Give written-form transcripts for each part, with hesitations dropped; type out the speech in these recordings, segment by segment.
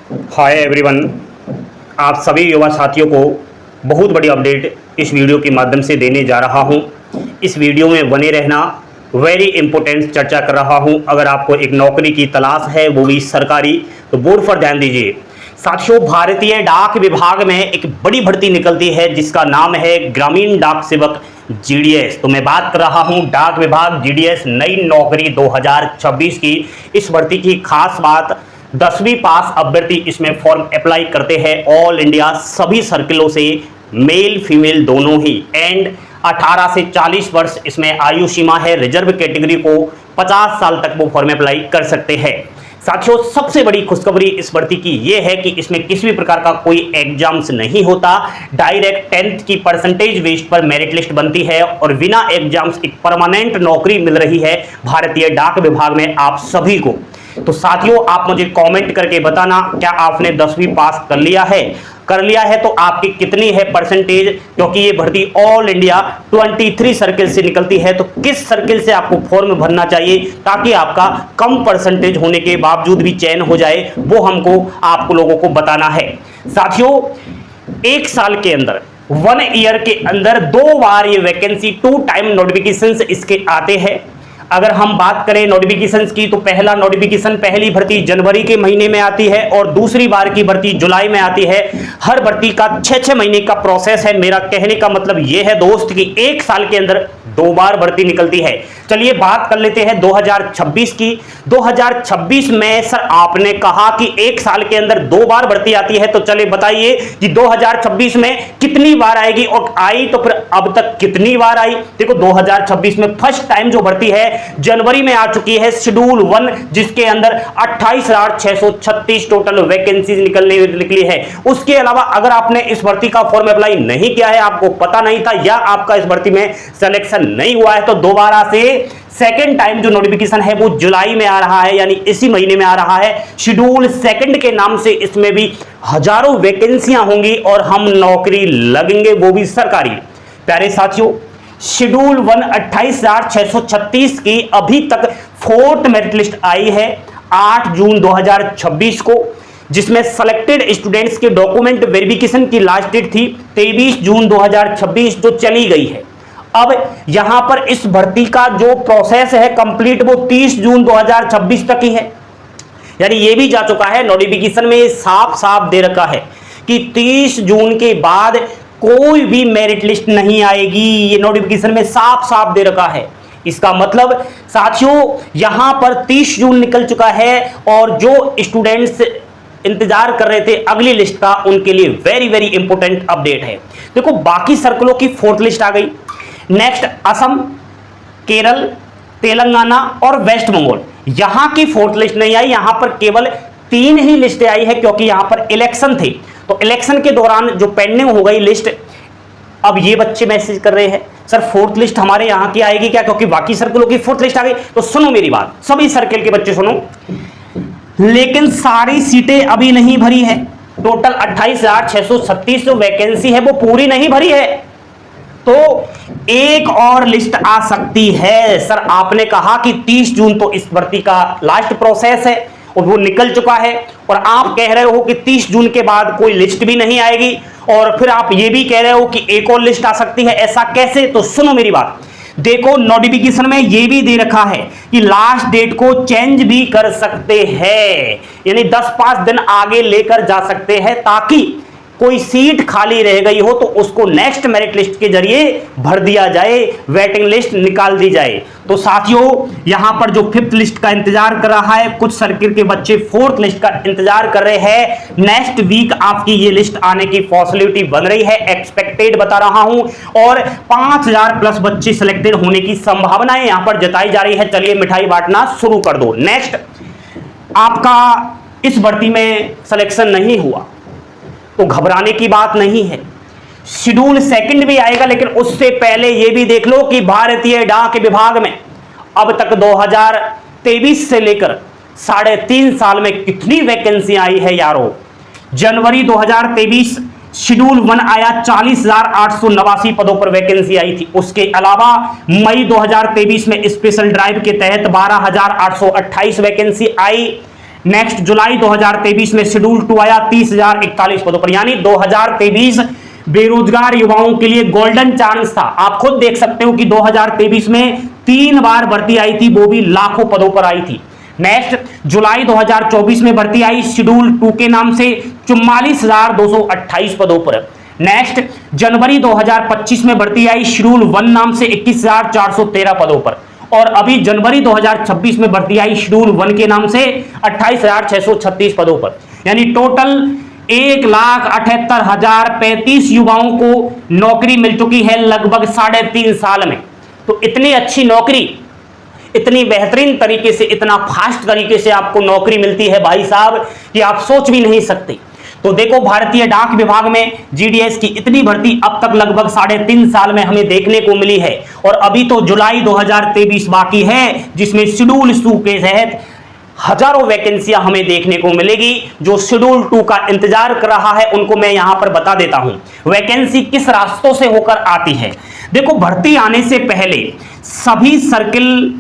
Hi everyone, आप सभी युवा साथियों को बहुत बड़ी अपडेट इस वीडियो के माध्यम से देने जा रहा हूं। इस वीडियो में बने रहना, वेरी इंपॉर्टेंट चर्चा कर रहा हूं। अगर आपको एक नौकरी की तलाश है, वो भी सरकारी, तो बोर्ड पर ध्यान दीजिए। साथियों, भारतीय डाक विभाग में एक बड़ी भर्ती निकलती है जिसका नाम है ग्रामीण डाक सेवक जीडीएस। तो मैं बात कर रहा हूं डाक विभाग जीडीएस नई नौकरी 2026 की। इस भर्ती की खास बात, 10वीं पास अभ्यर्थी इसमें फॉर्म अप्लाई करते हैं ऑल इंडिया सभी सर्किलों से, मेल फीमेल दोनों ही। एंड 18 से 40 वर्ष इसमें आयु सीमा है। रिजर्व कैटेगरी को 50 साल तक वो फॉर्म अप्लाई कर सकते हैं। साथियों, सबसे बड़ी खुशखबरी इस भर्ती की यह है कि इसमें किसी भी प्रकार का कोई एग्जाम्स नहीं होता। डायरेक्ट 10th की परसेंटेज बेस्ड पर मेरिट लिस्ट बनती है और बिना एग्जाम्स एक परमानेंट नौकरी मिल रही है भारतीय डाक विभाग में आप सभी को। तो साथियों, आप मुझे कमेंट करके बताना, क्या आपने 10वीं पास कर लिया है तो आपकी कितनी है परसेंटेज, क्योंकि ये भर्ती ऑल इंडिया 23 सर्किल से निकलती है। तो किस सर्किल से आपको फॉर्म भरना चाहिए ताकि आपका कम परसेंटेज होने के बावजूद भी चयन हो जाए, वो हमको आप लोगों को बताना है। साथियों, एक साल के अंदर, 1 ईयर के अंदर 2 बार ये वैकेंसी 2 टाइम नोटिफिकेशन इसके आते हैं। अगर हम बात करें नोटिफिकेशंस की, तो पहला नोटिफिकेशन, पहली भर्ती जनवरी के महीने में आती है और दूसरी बार की भर्ती जुलाई में आती है। हर भर्ती का 6-6 महीने का प्रोसेस है। मेरा कहने का मतलब यह है दोस्त कि एक साल के अंदर 2 बार भर्ती निकलती है। चलिए बात कर लेते हैं 2026 की। 2026 में सर आपने कहा कि एक साल के अंदर 2 बार भर्ती आती है, तो चलिए बताइए कि 2026 में कितनी बार आएगी और आई तो फिर अब तक कितनी बार आई। देखो, 2026 में फर्स्ट टाइम जो भर्ती है जनवरी में आ चुकी है, शेड्यूल 1, जिसके अंदर 28,636 टोटल वैकेंसीज निकली है। उसके अलावा अगर आपने इस भर्ती का फॉर्म अप्लाई नहीं किया है, आपको पता नहीं था या आपका इस भर्ती में सिलेक्शन नहीं हुआ है, तो दोबारा से सेकेंड टाइम जो नोटिफिकेशन है वो जुलाई में आ रहा है, यानी इसी महीने में आ रहा है। शेड्यूल 2 के नाम से इसमें भी हजारों वैकेंसियां होंगी और हम नौकरी लगेंगे, वो भी सरकारी। प्यारे साथियों, शेड्यूल 1 28,636 की अभी तक 4th मेरिट लिस्ट आई है 8 जून 2026 को, जिसमें सेलेक्टेड स्टूडेंट्स के डॉक्यूमेंट वेरिफिकेशन की लास्ट डेट थी 23 जून 2026, जो चली गई है। अब यहां पर इस भर्ती का जो प्रोसेस है कंप्लीट, वो 30 जून 2026 तक ही है। यानी ये भी जा चुका है, नोटिफिकेशन में साफ साफ दे रखा है कि 30 जून के बाद कोई भी मेरिट लिस्ट नहीं आएगी। ये नोटिफिकेशन में साफ साफ दे रखा है। इसका मतलब साथियों, यहां पर 30 जून निकल चुका है और जो स्टूडेंट्स इंतजार कर रहे थे अगली लिस्ट का, उनके लिए वेरी वेरी इंपॉर्टेंट अपडेट है। देखो, बाकी सर्कलों की 4th लिस्ट आ गई। नेक्स्ट असम, केरल, तेलंगाना और वेस्ट बंगाल, यहां की 4th लिस्ट नहीं आई। यहां पर केवल 3 ही लिस्टें आई है क्योंकि यहां पर इलेक्शन थे। तो इलेक्शन के दौरान जो पेंडिंग हो गई लिस्ट, अब ये बच्चे मैसेज कर रहे हैं सर 4th लिस्ट हमारे यहां की आएगी क्या, क्योंकि बाकी सर्कलों की 4th लिस्ट आ गई। तो सुनो मेरी बात, सभी सर्कल के बच्चे सुनो, लेकिन सारी सीटें अभी नहीं भरी है। टोटल 28,636 जो वैकेंसी है वो पूरी नहीं भरी है, तो एक और लिस्ट आ सकती है। सर आपने कहा कि 30 जून तो इस भर्ती का लास्ट प्रोसेस है और वो निकल चुका है, और आप कह रहे हो कि 30 जून के बाद कोई लिस्ट भी नहीं आएगी, और फिर आप ये भी कह रहे हो कि एक और लिस्ट आ सकती है। ऐसा कैसे? तो सुनो मेरी बात, देखो नोटिफिकेशन में ये भी दे रखा है कि लास्ट डेट को चेंज भी कर सकते हैं, यानी 10-5 दिन आगे लेकर जा सकते हैं, ताकि कोई सीट खाली रह गई हो तो उसको नेक्स्ट मेरिट लिस्ट के जरिए भर दिया जाए, वेटिंग लिस्ट निकाल दी जाए। तो साथियों, यहां पर जो 5th लिस्ट का इंतजार कर रहा है, कुछ सर्किल के बच्चे 4th लिस्ट का इंतजार कर रहे हैं। नेक्स्ट वीक आपकी ये लिस्ट आने की पॉसिबिलिटी बन रही है, एक्सपेक्टेड बता रहा हूं, और 5,000 प्लस बच्चे सिलेक्टेड होने की संभावनाएं यहां पर जताई जा रही है। चलिए मिठाई बांटना शुरू कर दो। नेक्स्ट, आपका इस भर्ती में सिलेक्शन नहीं हुआ तो घबराने की बात नहीं है, शेड्यूल 2 भी आएगा, लेकिन उससे पहले यह भी देख लो कि भारतीय डाक विभाग में अब तक 2023 से लेकर 3.5 साल में कितनी वैकेंसी आई है यारों। जनवरी 2023 शेड्यूल 1 आया, 40,889 पदों पर वैकेंसी आई थी। उसके अलावा मई 2023 में स्पेशल ड्राइव के तहत 12,828 वैकेंसी आई। नेक्स्ट जुलाई 2023 में शेड्यूल 2 आया 30,041 पदों पर, यानी 2023 बेरोजगार युवाओं के लिए गोल्डन चांस था। आप खुद देख सकते हो कि 2023 में 3 बार भर्ती आई थी, वो भी लाखों पदों पर आई थी। नेक्स्ट जुलाई 2024 में भर्ती आई शेड्यूल 2 के नाम से 44,228 पदों पर। नेक्स्ट जनवरी 2025 में भर्ती आई शेड्यूल 1 नाम से 21,413 पदों पर, और अभी जनवरी 2026 में भर्ती आई शेड्यूल 1 के नाम से 28,636 पदों पर, यानी टोटल 1,78,035 युवाओं को नौकरी मिल चुकी है लगभग 3.5 साल में। तो इतनी अच्छी नौकरी, इतनी बेहतरीन तरीके से, इतना फास्ट तरीके से आपको नौकरी मिलती है भाई साहब कि आप सोच भी नहीं सकते। तो देखो, भारतीय डाक विभाग में जीडीएस की इतनी भर्ती अब तक लगभग 3.5 साल में हमें देखने को मिली है, और अभी तो जुलाई 2023 बाकी है, जिसमें शेड्यूल 2 के तहत हजारों वैकेंसियां हमें देखने को मिलेगी। जो शेड्यूल 2 का इंतजार कर रहा है उनको मैं यहां पर बता देता हूं वैकेंसी किस रास्तों से होकर आती है। देखो, भर्ती आने से पहले सभी सर्किल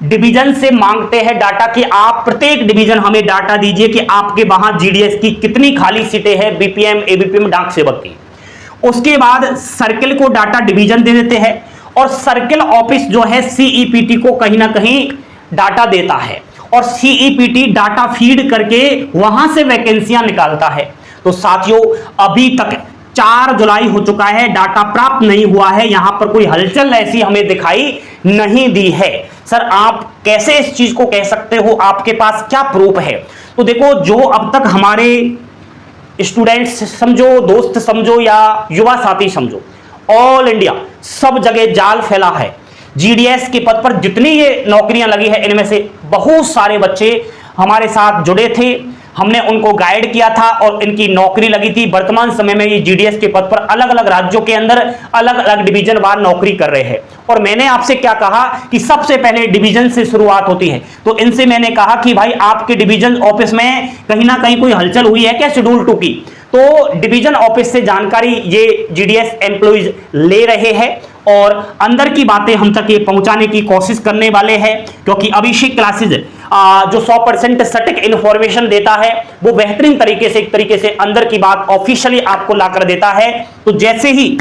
डिवीजन से मांगते हैं डाटा कि आप प्रत्येक डिवीजन हमें डाटा दीजिए कि आपके वहां जीडीएस की कितनी खाली सीटें हैं, बीपीएम एबीपीएम डाक सेवक की। उसके बाद सर्किल को डाटा डिवीजन दे देते हैं, और सर्किल ऑफिस जो है सीईपीटी को कहीं ना कहीं डाटा देता है, और सीईपीटी डाटा फीड करके वहां से वैकेंसियां निकालता है। तो साथियों, अभी तक 4 जुलाई हो चुका है, डाटा प्राप्त नहीं हुआ है, यहां पर कोई हलचल ऐसी हमें दिखाई नहीं दी है। सर, आप कैसे इस चीज को कह सकते हो? आपके पास क्या प्रूफ है? तो देखो, जो अब तक हमारे स्टूडेंट्स समझो, दोस्त समझो या युवा साथी समझो, ऑल इंडिया सब जगह जाल फैला है। जीडीएस के पद पर जितनी ये नौकरियां लगी है, इनमें से बहुत सारे बच्चे हमारे साथ जुड़े थे, हमने उनको गाइड किया था और इनकी नौकरी लगी थी। वर्तमान समय में ये जीडीएस के पद पर अलग अलग राज्यों के अंदर अलग अलग डिवीजन वार नौकरी कर रहे हैं। और मैंने आपसे क्या कहा कि सबसे पहले डिवीजन से शुरुआत होती है। तो इनसे मैंने कहा कि भाई, आपके डिवीजन ऑफिस में कहीं ना कहीं कोई हलचल हुई है क्या शेड्यूल 2 की? तो डिवीजन ऑफिस से जानकारी ये जीडीएस एम्प्लॉइज ले रहे हैं, और अंदर की बातें हम तक ये पहुंचाने की कोशिश करने वाले हैं, क्योंकि अभिषेक क्लासेज जो 100% सटीक इंफॉर्मेशन देता है, वो बेहतरीन तरीके से, एक तरीके से अंदर की बात ऑफिशियली आपको लाकर देता है। तो जैसे ही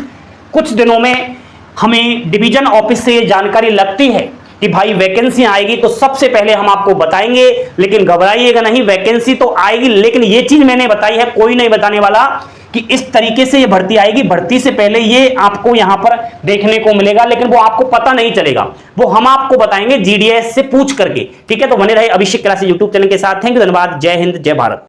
कुछ दिनों में हमें डिवीजन ऑफिस से ये जानकारी लगती है कि भाई वैकेंसी आएगी, तो सबसे पहले हम आपको बताएंगे। लेकिन घबराइएगा नहीं, वैकेंसी तो आएगी, लेकिन ये चीज मैंने बताई है, कोई नहीं बताने वाला कि इस तरीके से ये भर्ती आएगी। भर्ती से पहले ये आपको यहां पर देखने को मिलेगा, लेकिन वो आपको पता नहीं चलेगा, वो हम आपको बताएंगे जीडीएस से पूछ करके। ठीक है, तो बने रहे अभिषेक क्लासेज यूट्यूब चैनल के साथ। थैंक यू, धन्यवाद, जय हिंद, जय भारत।